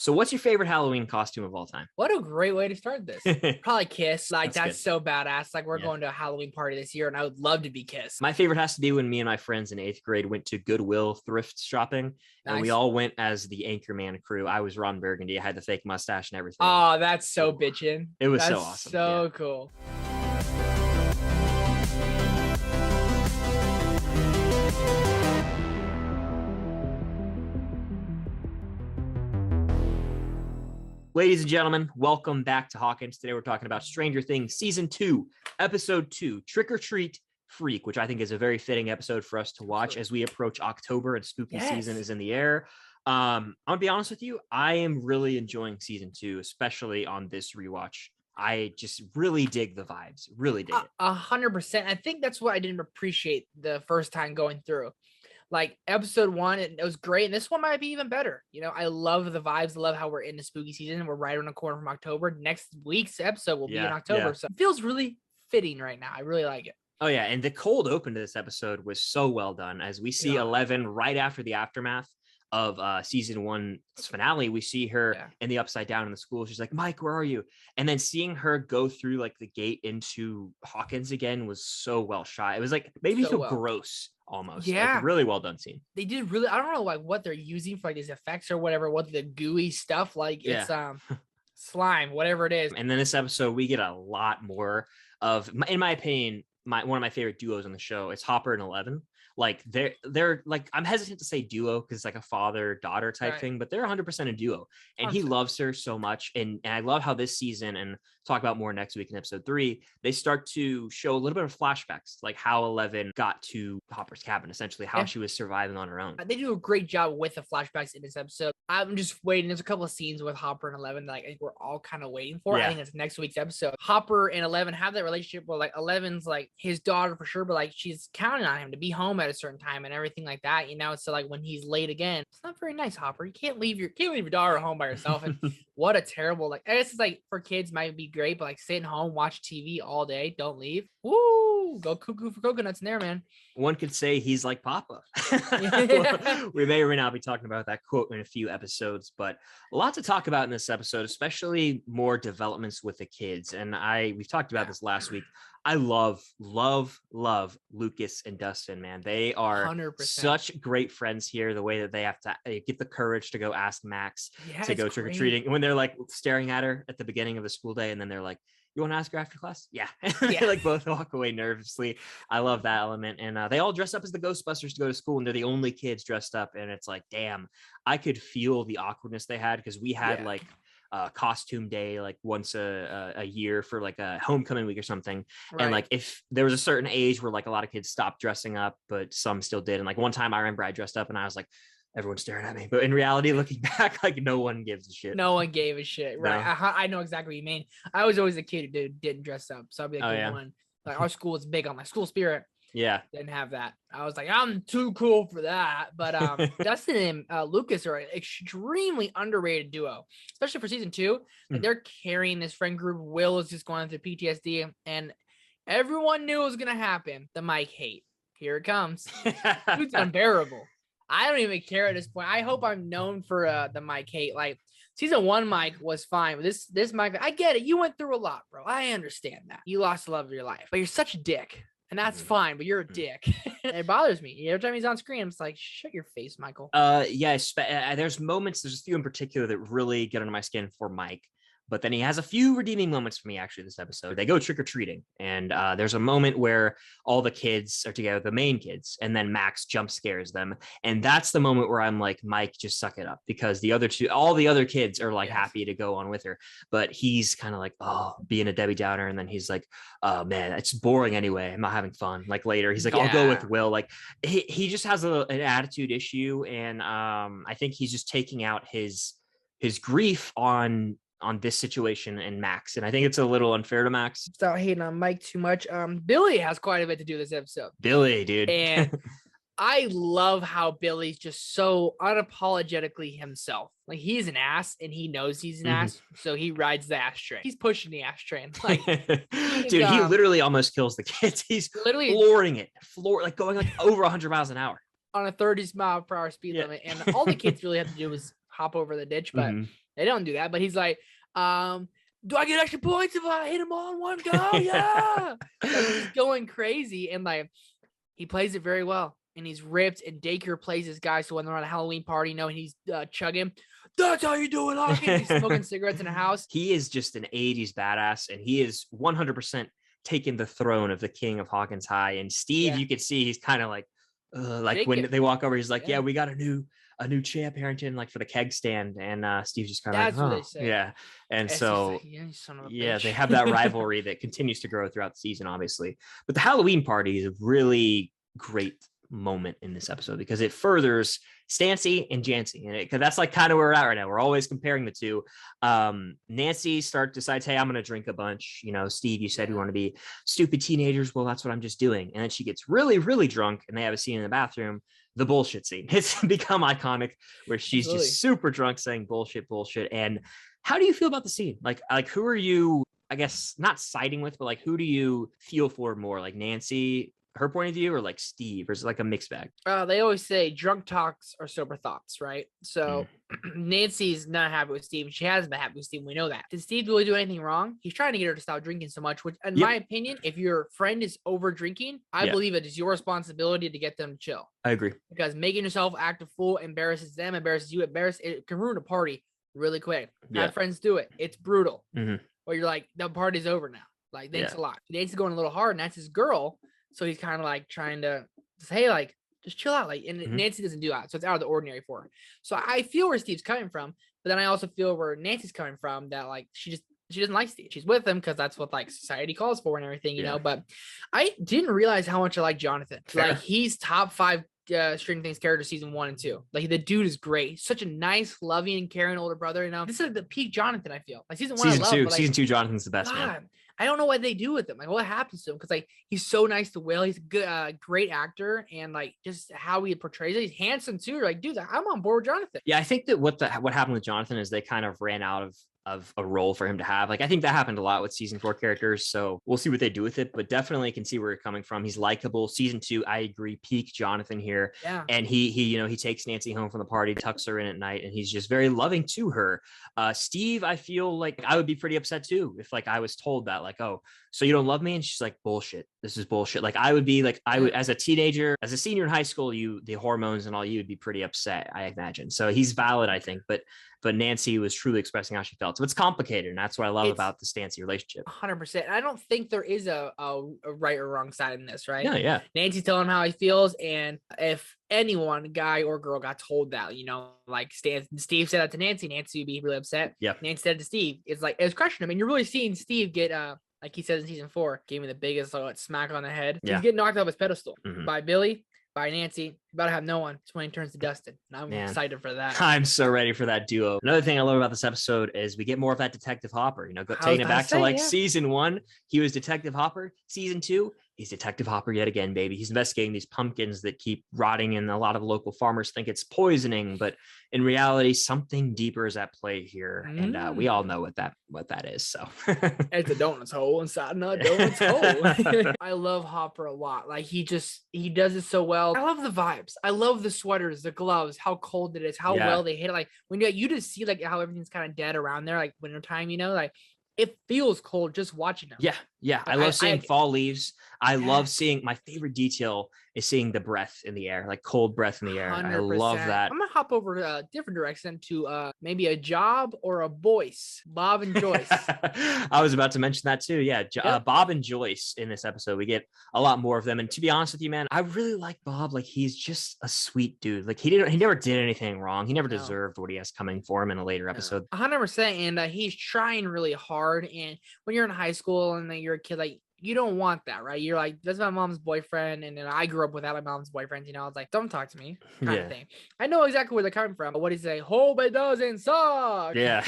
So what's your favorite Halloween costume of all time? What a great way to start this. Probably Kiss. Like, that's good. so badass. Like, we're going to a Halloween party this year, and I would love to be Kiss. My favorite has to be when me and my friends in 8th grade went to Goodwill thrift shopping, and we all went as the Anchorman crew. I was Ron Burgundy. I had the fake mustache and everything. Oh, that's so bitchin'. It was that's so awesome. So cool. Ladies and gentlemen, welcome back to Hawkins. Today we're talking about Stranger Things Season 2, Episode 2, Trick or Treat Freak, which I think is a very fitting episode for us to watch as we approach October and spooky season is in the air. I'm going to be honest with you, I am really enjoying Season 2, especially on this rewatch. I just really dig the vibes, really dig it. 100%. I think that's what I didn't appreciate the first time going through. Like episode 1, it was great. And this one might be even better. You know, I love the vibes. I love how we're in the spooky season. We're right around the corner from October. Next week's episode will be in October. Yeah. So it feels really fitting right now. I really like it. Oh, yeah. And the cold open to this episode was so well done as we see 11 right after the aftermath of season 1's finale. We see her in the upside down in the school. She's like, Mike, where are you? And then seeing her go through like the gate into Hawkins again was so well shot. It was like maybe so gross almost. Like, really well done scene. They did really, I don't know like what they're using for like these effects or whatever, what the gooey stuff like it's slime, whatever it is. And then this episode we get a lot more of, in my opinion, one of my favorite duos on the show. It's Hopper and 11. Like they're like, I'm hesitant to say duo because it's like a father-daughter type thing, but they're 100% a duo, and he loves her so much. And I love how this season, and talk about more next week in episode 3, they start to show a little bit of flashbacks, like how 11 got to Hopper's cabin, essentially how she was surviving on her own. They do a great job with the flashbacks in this episode. I'm just waiting. There's a couple of scenes with Hopper and 11 that like, I think we're all kind of waiting for. I think it's next week's episode. Hopper and 11 have that relationship where like 11's like his daughter for sure, but like she's counting on him to be home at a certain time and everything like that, you know. So like when he's late again, it's not very nice, Hopper. You can't leave your daughter home by herself. And what a terrible, like, I guess it's like for kids might be great, but like sitting home, watch TV all day, don't leave. Woo, go cuckoo for coconuts in there, man. One could say he's like Papa. We may or may not be talking about that quote in a few episodes, but a lot to talk about in this episode, especially more developments with the kids. And we've talked about this last week. I love Lucas and Dustin, man. They are 100%. Such great friends here. The way that they have to get the courage to go ask Max to go trick-or-treating. When they're like staring at her at the beginning of the school day, and then they're like, you want to ask her after class? Yeah. They like both walk away nervously. I love that element. And they all dress up as the Ghostbusters to go to school, and they're the only kids dressed up. And it's like, damn, I could feel the awkwardness they had, because we had like costume day like once a year for like a homecoming week or something, and like if there was a certain age where like a lot of kids stopped dressing up but some still did, and like one time I remember I dressed up and I was like, everyone's staring at me, but in reality looking back, like no one gives a shit. No one gave a shit, right? No. I know exactly what you mean. I was always a kid who didn't dress up, so I'd be like, one. Like our school was big on my school spirit. Didn't have that. I was like, I'm too cool for that. But Dustin and Lucas are an extremely underrated duo, especially for season 2. Like, they're carrying this friend group. Will is just going through PTSD, and everyone knew it was gonna happen. The Mike hate. Here it comes. It's unbearable. I don't even care at this point. I hope I'm known for the Mike hate. Like season 1 Mike was fine, but this Mike, I get it. You went through a lot, bro. I understand that. You lost the love of your life, but you're such a dick. And that's fine, but you're a dick. It bothers me. Every time he's on screen, I'm just like, shut your face, Michael. There's moments, there's a few in particular that really get under my skin for Mike. But then he has a few redeeming moments for me, actually, this episode. They go trick-or-treating, and there's a moment where all the kids are together, the main kids, and then Max jump scares them. And that's the moment where I'm like, Mike, just suck it up, because all the other kids are like happy to go on with her. But he's kind of like, being a Debbie Downer. And then he's like, oh man, it's boring anyway. I'm not having fun. Like later, he's like, I'll go with Will. Like he just has an attitude issue. And I think he's just taking out his grief on this situation and Max, and I think it's a little unfair to Max. Stop hating on Mike too much. Billy has quite a bit to do this episode. Billy, dude. And I love how Billy's just so unapologetically himself. Like he's an ass, and he knows he's an ass, so he rides the ass train. He's pushing the ass train. Like, dude, he literally almost kills the kids. He's literally flooring it, like going like over 100 miles an hour on a 30 mile per hour speed limit, and all the kids really have to do is hop over the ditch, but They don't do that, but he's like, do I get extra points if I hit them all in one go? Yeah. Like, he's going crazy, and like he plays it very well. And he's ripped, and Daycare plays this guy. So when they're on a Halloween party, and he's chugging. That's how you do it, Hawkins. He's smoking cigarettes in a house. He is just an 80s badass, and he is 100% taken the throne of the king of Hawkins High. And Steve, you could see he's kind of like when they walk over, he's like, yeah, we got a new champ, Harrington, like for the keg stand. And Steve's just kind of like, what they say. Yeah. And it's so, like, you son of a bitch. They have that rivalry that continues to grow throughout the season, obviously. But the Halloween party is a really great moment in this episode because it furthers Stancy and Jancy, and because that's like kind of where we're at right now. We're always comparing the two. Nancy decides, hey, I'm gonna drink a bunch. Steve, you said we want to be stupid teenagers. Well, that's what I'm just doing. And then she gets really, really drunk, and they have a scene in the bathroom. The bullshit scene. It's become iconic where she's just super drunk saying bullshit. And how do you feel about the scene? Like who are you, I guess, not siding with, but like who do you feel for more? Like Nancy, her point of view, or like Steve, or is it like a mixed bag? They always say drunk talks are sober thoughts, right? So Nancy's not happy with Steve, and she hasn't been happy with Steve. We know that. Did Steve really do anything wrong? He's trying to get her to stop drinking so much, which in my opinion, if your friend is over drinking, I believe it is your responsibility to get them to chill. I agree. Because making yourself act a fool embarrasses them, embarrasses you, it can ruin a party really quick. My friends do it. It's brutal. Where you're like, the party's over now. Like, thanks a lot. Nancy's going a little hard, and that's his girl. So he's kind of like trying to say, hey, like, just chill out. Like, and Nancy doesn't do that. So it's out of the ordinary for her. So I feel where Steve's coming from, but then I also feel where Nancy's coming from, that like, she doesn't like Steve. She's with him because that's what like society calls for and everything, you know, but I didn't realize how much I like Jonathan. Fair. Like, he's top 5 Stranger Things character season 1 and 2. Like, the dude is great. Such a nice, loving, and caring older brother. This is the peak Jonathan, I feel. Like, season 2, season 2, Jonathan's the best, man. I don't know what they do with him. Like, what happens to him? Because like, he's so nice to Will. He's a good, great actor, and like just how he portrays it. He's handsome too. You're like, dude, I'm on board with Jonathan. Yeah, I think that what happened with Jonathan is they kind of ran out of a role for him to have. Like, I think that happened a lot with season 4 characters. So we'll see what they do with it, but definitely can see where you're coming from. He's likable. Season 2, I agree. Peak Jonathan here. Yeah. And he takes Nancy home from the party, tucks her in at night, and he's just very loving to her. Steve, I feel like I would be pretty upset too if like I was told that, like, oh, so you don't love me? And she's like, bullshit. This is bullshit. Like, I would be like, I would, as a teenager, as a senior in high school, the hormones and all, you would be pretty upset, I imagine. So he's valid, I think, but Nancy was truly expressing how she felt. So it's complicated, and that's what I love about the Stancy relationship. 100%. I don't think there is a right or wrong side in this, right? Yeah. Nancy's telling him how he feels, and if anyone, guy or girl, got told that, like Steve said that to Nancy, Nancy would be really upset. Yeah. Nancy said to Steve, it's like, it was crushing him, and you're really seeing Steve get like he says in season 4, gave me the biggest smack on the head. Yeah. He's getting knocked off his pedestal by Billy, by Nancy, about to have no one. It's when he turns to Dustin. And I'm excited for that. I'm so ready for that duo. Another thing I love about this episode is we get more of that Detective Hopper. Taking it back to season 1, he was Detective Hopper. Season 2, he's Detective Hopper yet again, baby. He's investigating these pumpkins that keep rotting, and a lot of local farmers think it's poisoning, but in reality, something deeper is at play here, and we all know what that is. So it's a donut's hole inside a donut's hole. I love Hopper a lot. Like, he does it so well. I love the vibes. I love the sweaters, the gloves, how cold it is, how well they hit it. Like, when you just see like how everything's kind of dead around there, like wintertime, like it feels cold just watching them. Yeah. I love seeing fall leaves. I love seeing, my favorite detail is seeing the breath in the air, like cold breath in the air. 100%. I love that. I'm gonna hop over to a different direction to maybe a Job or a Boyce, Bob and Joyce. I was about to mention that too. Yeah, Bob and Joyce in this episode, we get a lot more of them. And to be honest with you, man, I really like Bob. Like, he's just a sweet dude. Like, he never did anything wrong. He never deserved what he has coming for him in a later episode. 100%. And he's trying really hard. And when you're in high school and then you're a kid, like, you don't want that, right? You're like, that's my mom's boyfriend. And then I grew up without my mom's boyfriend. I was like, don't talk to me kind of thing. I know exactly where they're coming from. But what do you say? Hope it doesn't suck. Yeah.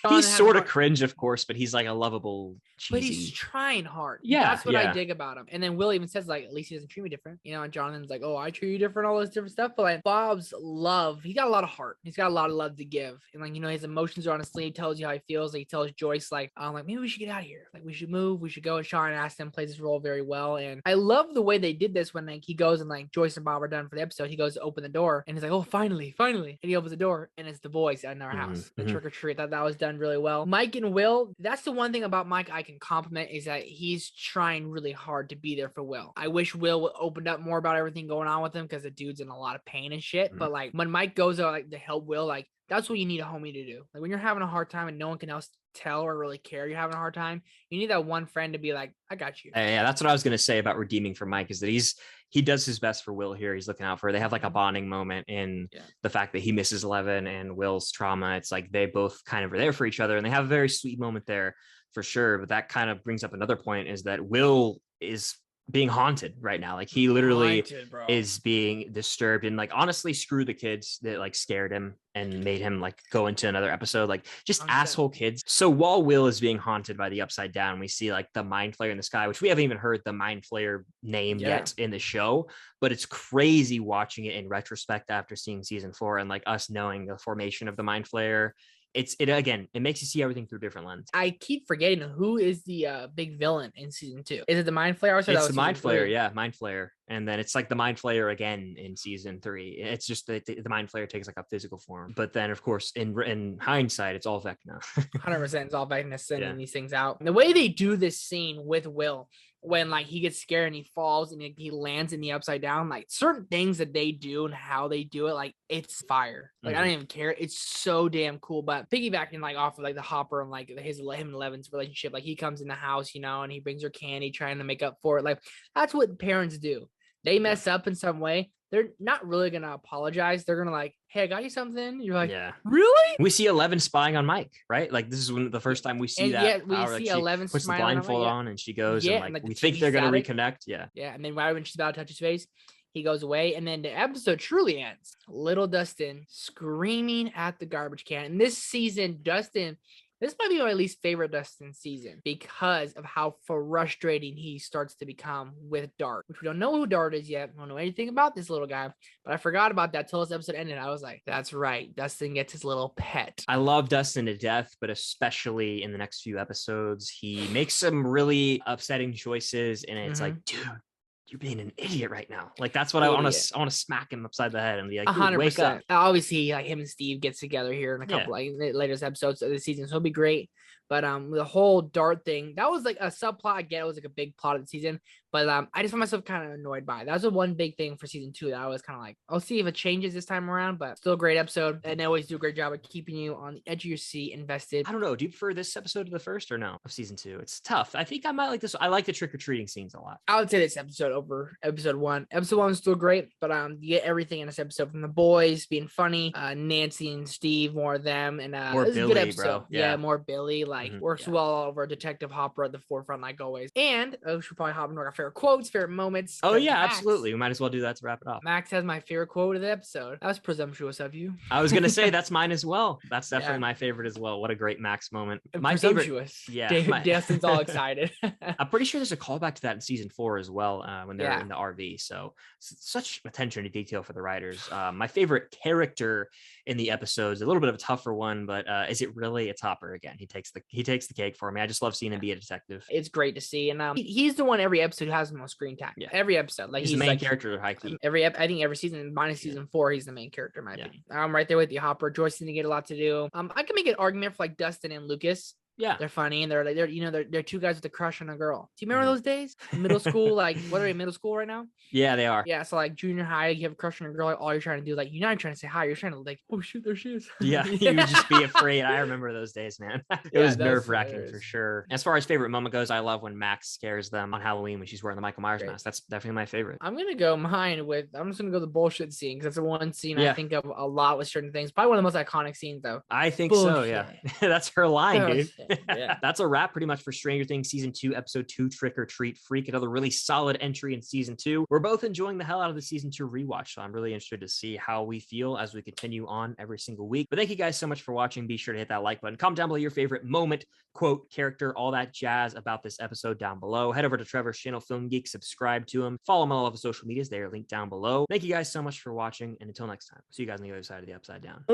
He's sort of cringe, of course, but he's like a lovable, cheesy. But he's trying hard. Yeah. That's what I dig about him. And then Will even says, like, at least he doesn't treat me different. And Jonathan's like, oh, I treat you different, all this different stuff. But like, Bob's love, he got a lot of heart. He's got a lot of love to give. And like, his emotions are on his sleeve. He tells you how he feels. Like, he tells Joyce, like, maybe we should get out of here. Like, we should move. We should go. And Sean Sean Astin plays his role very well. And I love the way they did this when like he goes and like Joyce and Bob are done for the episode. He goes to open the door and he's like, oh, finally. And he opens the door and it's the boys in our house. The trick or treat. That was done really well. Mike and Will, that's the one thing about Mike I can compliment is that he's trying really hard to be there for Will. I wish Will opened up more about everything going on with him because the dude's in a lot of pain and shit. But like when Mike goes out like to help Will, like that's what you need a homie to do. Like when you're having a hard time and no one can else tell or really care you're having a hard time, you need that one friend to be like, I got you. Yeah, that's what I was going to say about redeeming for Mike is that he does his best for Will here. He's looking out for her. They have like a bonding moment in the fact that he misses 11 and Will's trauma. It's like they both kind of are there for each other and they have a very sweet moment there for sure. But that kind of brings up another point is that Will is being haunted right now. Like he literally is being disturbed and like honestly screw the kids that like scared him and made him like go into another episode, like just asshole kids. So while Will is being haunted by the Upside Down, we see like the Mind Flayer in the sky, which we haven't even heard the Mind Flayer name yet in the show, but it's crazy watching it in retrospect after seeing season 4 and like us knowing the formation of the Mind Flayer. It makes you see everything through different lenses. I keep forgetting who is the big villain in season 2. Is it the Mind Flayer? It's the Mind Flayer, Mind Flayer. And then it's like the Mind Flayer again in season 3. It's just that the Mind Flayer takes like a physical form. But then, of course, in hindsight, it's all Vecna. 100%, it's all Vecna sending these things out. And the way they do this scene with Will, when like he gets scared and he falls and he lands in the Upside Down, like certain things that they do and how they do it, like it's fire. Like I don't even care. It's so damn cool. But piggybacking like off of like the Hopper and like him and Eleven's relationship, like he comes in the house, and he brings her candy trying to make up for it. Like that's what parents do. They mess up in some way. They're not really going to apologize. They're going to like, hey, I got you something. You're like, really? We see 11 spying on Mike, right? Like this is the first time we see that. Yeah, we see 11 puts the blindfold on and she goes and like we think they're going to reconnect. Yeah. And then right when she's about to touch his face, he goes away. And then the episode truly ends. Little Dustin screaming at the garbage can. And this season, this might be my least favorite Dustin season because of how frustrating he starts to become with Dart, which we don't know who Dart is yet. We don't know anything about this little guy, but I forgot about that till this episode ended. I was like, that's right. Dustin gets his little pet. I love Dustin to death, but especially in the next few episodes, he makes some really upsetting choices. And it's like, dude, you're being an idiot right now. Like that's what I want to smack him upside the head and be like, 100%. Wake up. Obviously, like him and Steve gets together here in a couple like later episodes of the season, so it'll be great. But the whole Dart thing, that was like a subplot. I get it was like a big plot of the season, but I just found myself kind of annoyed by it. That was the one big thing for season 2 that I was kind of like, I'll see if it changes this time around, but still a great episode. And they always do a great job of keeping you on the edge of your seat, invested. I don't know. Do you prefer this episode to the first or no of season 2? It's tough. I think I might like this. I like the trick-or-treating scenes a lot. I would say this episode over episode 1. Episode 1 was still great, but you get everything in this episode from the boys being funny, Nancy and Steve, more of them, and more Billy, a good episode. Bro. Yeah, more Billy. Like works well over Detective Hopper at the forefront, like always. And we should probably hop into our favorite quotes, favorite moments. Oh yeah, Max, absolutely. We might as well do that to wrap it up. Max has my favorite quote of the episode. That was presumptuous of you. I was gonna say that's mine as well. That's definitely my favorite as well. What a great Max moment. My favorite. Yeah, Dustin's all excited. I'm pretty sure there's a callback to that in season 4 as well when they're in the RV. So such attention to detail for the writers. My favorite character in the episodes, a little bit of a tougher one, but is it really? It's Hopper again. He takes the cake for me. I just love seeing him be a detective. It's great to see, and he's the one every episode who has the most screen time. Yeah, every episode, like he's the main character. High key. I think every season, minus season 4, he's the main character in my opinion. I'm right there with you, Hopper. Joyce didn't get a lot to do. I can make an argument for like Dustin and Lucas. Yeah, they're funny and they're two guys with a crush on a girl. Do you remember those days? Middle school, like what are you in middle school right now? Yeah, they are. Yeah, so like junior high, you have a crush on a girl. Like all you're trying to do, like you're not even trying to say hi. You're trying to like, oh shoot, there she is. Yeah, you would just be afraid. I remember those days, man. It was nerve-wracking for sure. As far as favorite moment goes, I love when Max scares them on Halloween when she's wearing the Michael Myers mask. That's definitely my favorite. I'm gonna go I'm just gonna go the bullshit scene because that's the one scene I think of a lot with certain things. Probably one of the most iconic scenes though. I think so. Yeah, that's her line, dude. Yeah, that's a wrap pretty much for Stranger Things season 2, episode 2, Trick or Treat Freak. Another really solid entry in season 2. We're both enjoying the hell out of the season 2 rewatch, so I'm really interested to see how we feel as we continue on every single week. But thank you guys so much for watching. Be sure to hit that like button. Comment down below your favorite moment, quote, character, all that jazz about this episode down below. Head over to Trevor's channel, Film Geek, subscribe to him, follow him on all of his social medias. They are linked down below. Thank you guys so much for watching, and until next time, see you guys on the other side of the Upside Down.